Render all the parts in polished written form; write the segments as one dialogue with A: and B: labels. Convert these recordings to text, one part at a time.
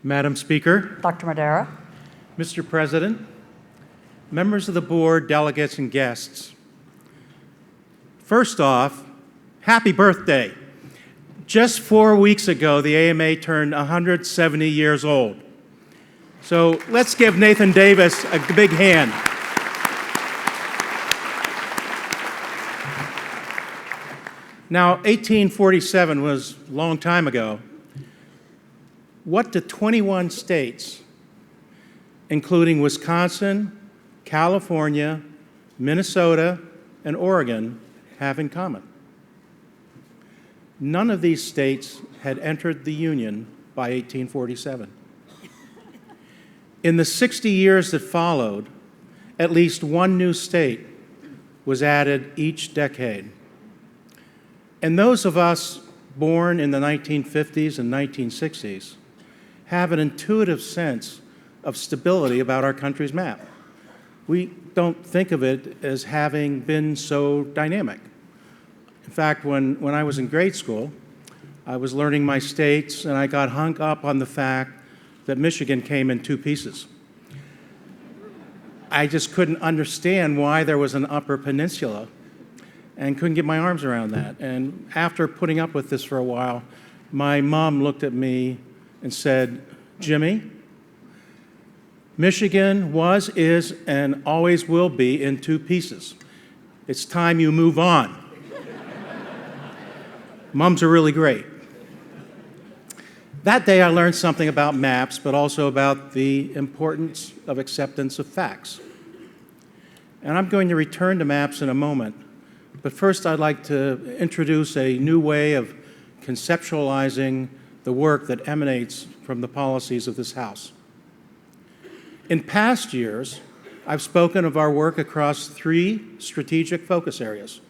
A: Madam Speaker,
B: Dr. Madara.
A: Mr. President, members of the board, delegates, and guests. First off, happy birthday. Just 4 weeks ago, the AMA turned 170 years old. So let's give Nathan Davis a big hand. Now, 1847 was a long time ago. What do 21 states, including Wisconsin, California, Minnesota, and Oregon, have in common? None of these states had entered the Union by 1847. In the 60 years that followed, at least one new state was added each decade. And those of us born in the 1950s and 1960s have an intuitive sense of stability about our country's map. We don't think of it as having been so dynamic. In fact, when I was in grade school, I was learning my states, and I got hung up on the fact that Michigan came in two pieces. I just couldn't understand why there was an upper peninsula and couldn't get my arms around that. And after putting up with this for a while, my mom looked at me and said, "Jimmy, Michigan was, is, and always will be in two pieces. It's time you move on." Moms are really great. That day I learned something about maps, but also about the importance of acceptance of facts. And I'm going to return to maps in a moment, but first I'd like to introduce a new way of conceptualizing the work that emanates from the policies of this House. In past years, I've spoken of our work across three strategic focus areas.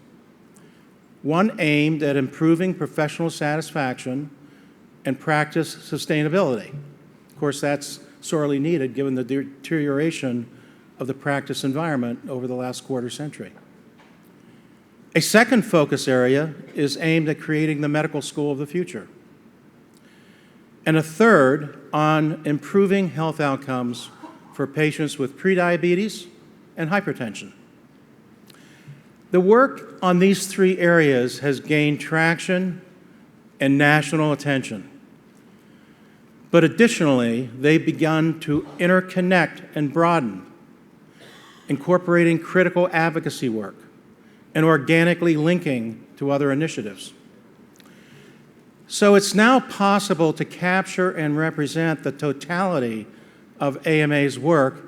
A: One aimed at improving professional satisfaction and practice sustainability. Of course, that's sorely needed given the deterioration of the practice environment over the last quarter century. A second focus area is aimed at creating the medical school of the future. And a third on improving health outcomes for patients with prediabetes and hypertension. The work on these three areas has gained traction and national attention. But additionally, they've begun to interconnect and broaden, incorporating critical advocacy work and organically linking to other initiatives. So it's now possible to capture and represent the totality of AMA's work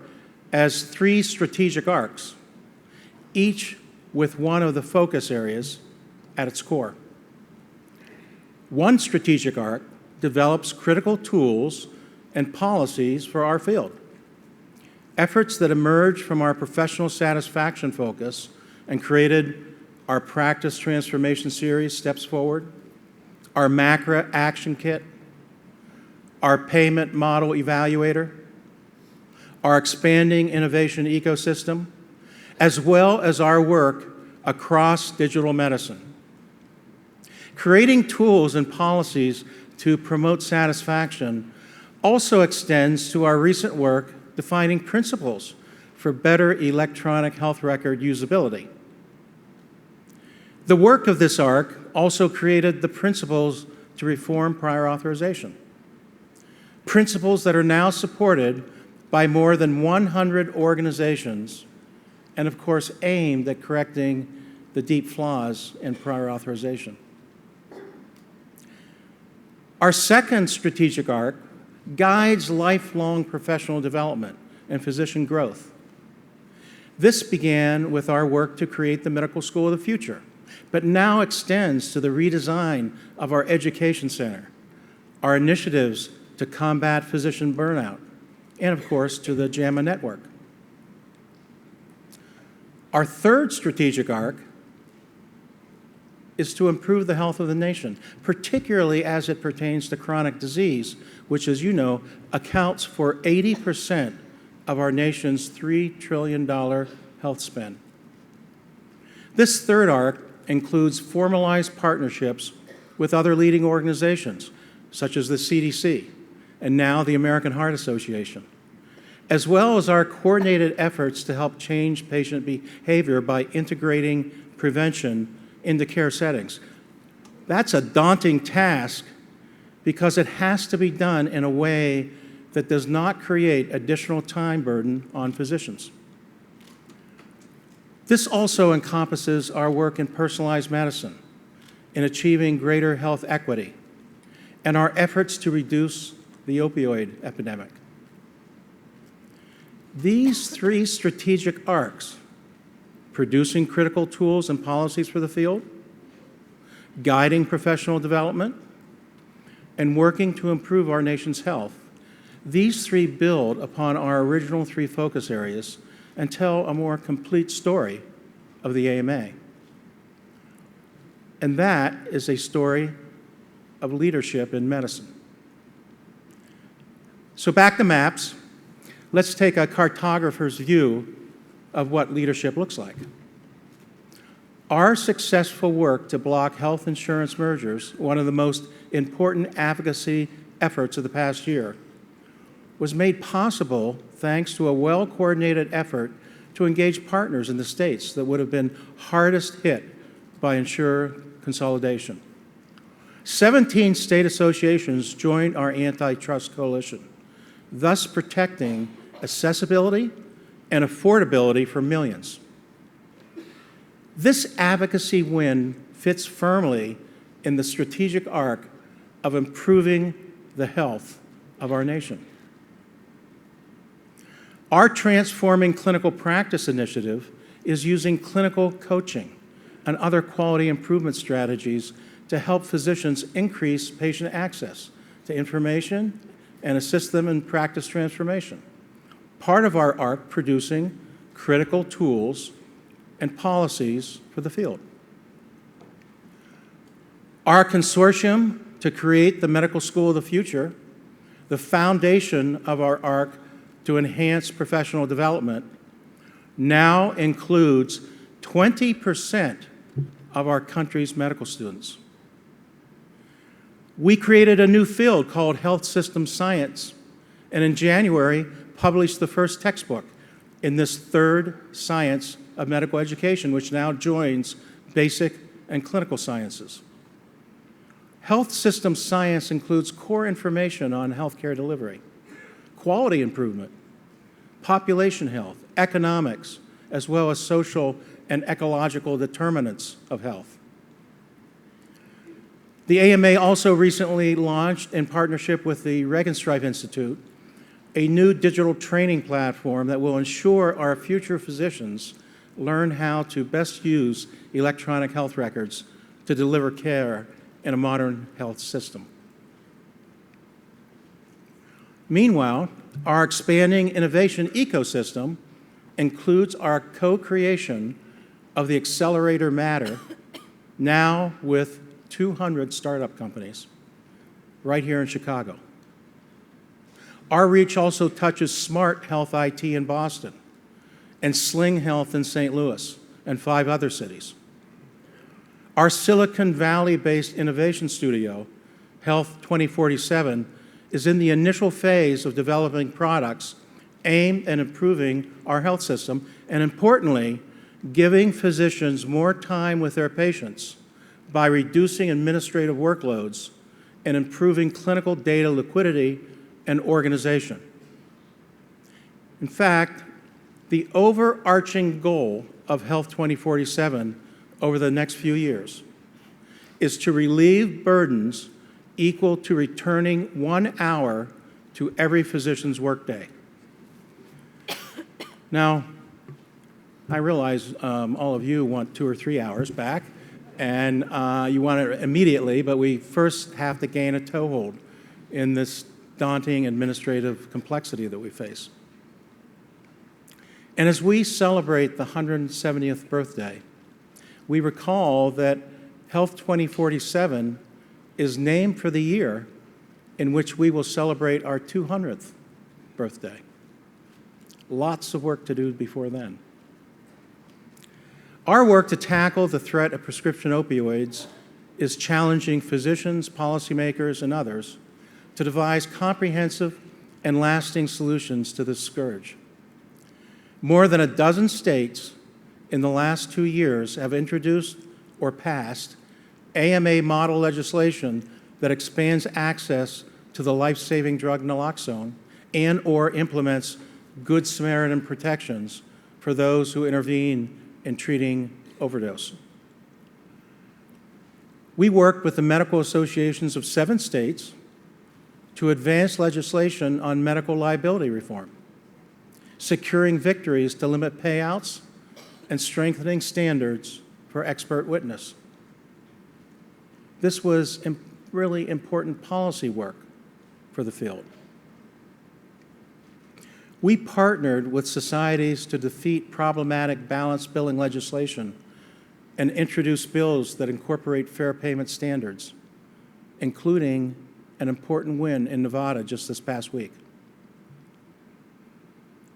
A: as three strategic arcs, each with one of the focus areas at its core. One strategic arc develops critical tools and policies for our field. Efforts that emerged from our professional satisfaction focus and created our practice transformation series, Steps Forward, our MACRA action kit, our payment model evaluator, our expanding innovation ecosystem, as well as our work across digital medicine. Creating tools and policies to promote satisfaction also extends to our recent work defining principles for better electronic health record usability. The work of this arc also created the principles to reform prior authorization, principles that are now supported by more than 100 organizations and, of course, aimed at correcting the deep flaws in prior authorization. Our second strategic arc guides lifelong professional development and physician growth. This began with our work to create the medical school of the future, but now extends to the redesign of our education center, our initiatives to combat physician burnout, and of course to the JAMA network. Our third strategic arc is to improve the health of the nation, particularly as it pertains to chronic disease, which, as you know, accounts for 80% of our nation's $3 trillion health spend. This third arc includes formalized partnerships with other leading organizations, such as the CDC, and now the American Heart Association, as well as our coordinated efforts to help change patient behavior by integrating prevention into care settings. That's a daunting task because it has to be done in a way that does not create additional time burden on physicians. This also encompasses our work in personalized medicine, in achieving greater health equity, and our efforts to reduce the opioid epidemic. These three strategic arcs, producing critical tools and policies for the field, guiding professional development, and working to improve our nation's health, these three build upon our original three focus areas and tell a more complete story of the AMA. And that is a story of leadership in medicine. So back to maps. Let's take a cartographer's view of what leadership looks like. Our successful work to block health insurance mergers, one of the most important advocacy efforts of the past year, was made possible thanks to a well-coordinated effort to engage partners in the states that would have been hardest hit by insurer consolidation. 17 state associations joined our antitrust coalition, thus protecting accessibility and affordability for millions. This advocacy win fits firmly in the strategic arc of improving the health of our nation. Our Transforming Clinical Practice initiative is using clinical coaching and other quality improvement strategies to help physicians increase patient access to information and assist them in practice transformation. Part of our arc producing critical tools and policies for the field. Our consortium to create the medical school of the future, the foundation of our arc to enhance professional development, now includes 20% of our country's medical students. We created a new field called Health System Science, and in January published the first textbook in this third science of medical education, which now joins basic and clinical sciences. Health system science includes core information on healthcare delivery, quality improvement, population health, economics, as well as social and ecological determinants of health. The AMA also recently launched, in partnership with the Regenstrief Institute, a new digital training platform that will ensure our future physicians learn how to best use electronic health records to deliver care in a modern health system. Meanwhile, our expanding innovation ecosystem includes our co-creation of the accelerator Matter, now with 200 startup companies right here in Chicago. Our reach also touches smart health IT in Boston and Sling Health in St. Louis and 5 other cities. Our Silicon Valley-based innovation studio, Health 2047, is in the initial phase of developing products aimed at improving our health system and, importantly, giving physicians more time with their patients by reducing administrative workloads and improving clinical data liquidity and organization. In fact, the overarching goal of Health 2047 over the next few years is to relieve burdens equal to returning 1 hour to every physician's workday. Now, I realize all of you want 2 or 3 hours back, and you want it immediately, but we first have to gain a toehold in this daunting administrative complexity that we face. And as we celebrate the 170th birthday, we recall that Health 2047 is named for the year in which we will celebrate our 200th birthday. Lots of work to do before then. Our work to tackle the threat of prescription opioids is challenging physicians, policymakers, and others to devise comprehensive and lasting solutions to this scourge. More than a dozen states in the last 2 years have introduced or passed AMA model legislation that expands access to the life-saving drug naloxone and or implements Good Samaritan protections for those who intervene in treating overdose. We worked with the medical associations of 7 states to advance legislation on medical liability reform, securing victories to limit payouts and strengthening standards for expert witness. This was really important policy work for the field. We partnered with societies to defeat problematic balanced billing legislation and introduce bills that incorporate fair payment standards, including an important win in Nevada just this past week.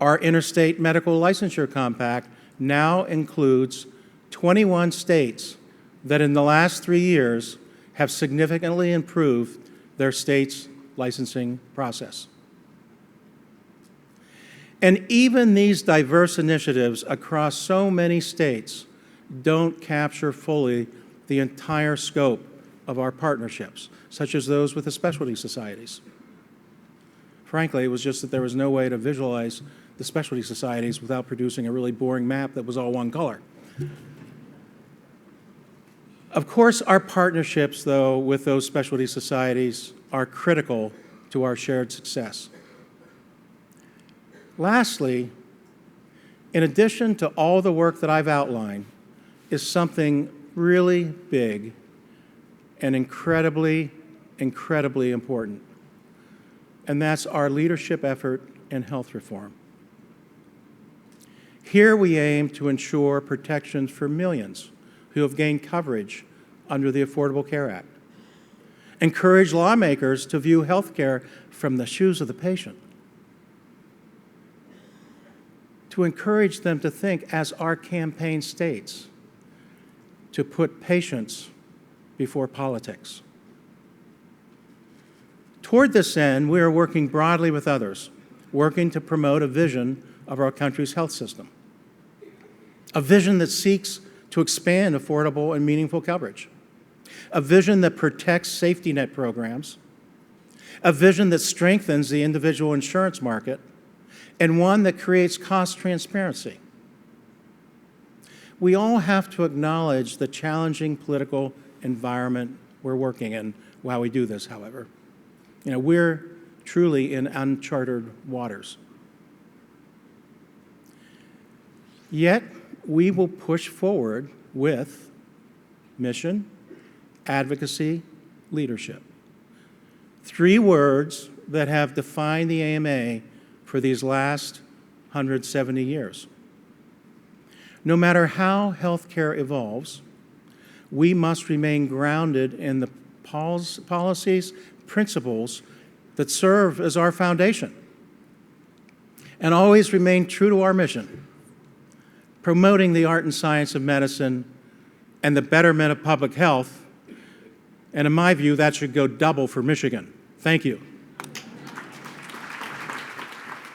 A: Our Interstate Medical Licensure Compact now includes 21 states that in the last 3 years have significantly improved their state's licensing process. And even these diverse initiatives across so many states don't capture fully the entire scope of our partnerships, such as those with the specialty societies. Frankly, it was just that there was no way to visualize the specialty societies without producing a really boring map that was all one color. Of course, our partnerships, though, with those specialty societies are critical to our shared success. Lastly, in addition to all the work that I've outlined, is something really big and incredibly, incredibly important. And that's our leadership effort in health reform. Here we aim to ensure protections for millions who have gained coverage under the Affordable Care Act. Encourage lawmakers to view health care from the shoes of the patient. To encourage them to think, as our campaign states, to put patients before politics. Toward this end, we are working broadly with others, working to promote a vision of our country's health system, a vision that seeks to expand affordable and meaningful coverage, a vision that protects safety net programs, a vision that strengthens the individual insurance market, and one that creates cost transparency. We all have to acknowledge the challenging political environment we're working in while we do this, however. We're truly in uncharted waters. Yet, we will push forward with mission, advocacy, leadership. 3 words that have defined the AMA for these last 170 years. No matter how healthcare evolves, we must remain grounded in the policies, principles that serve as our foundation, and always remain true to our mission, promoting the art and science of medicine and the betterment of public health. And in my view, that should go double for Michigan. Thank you.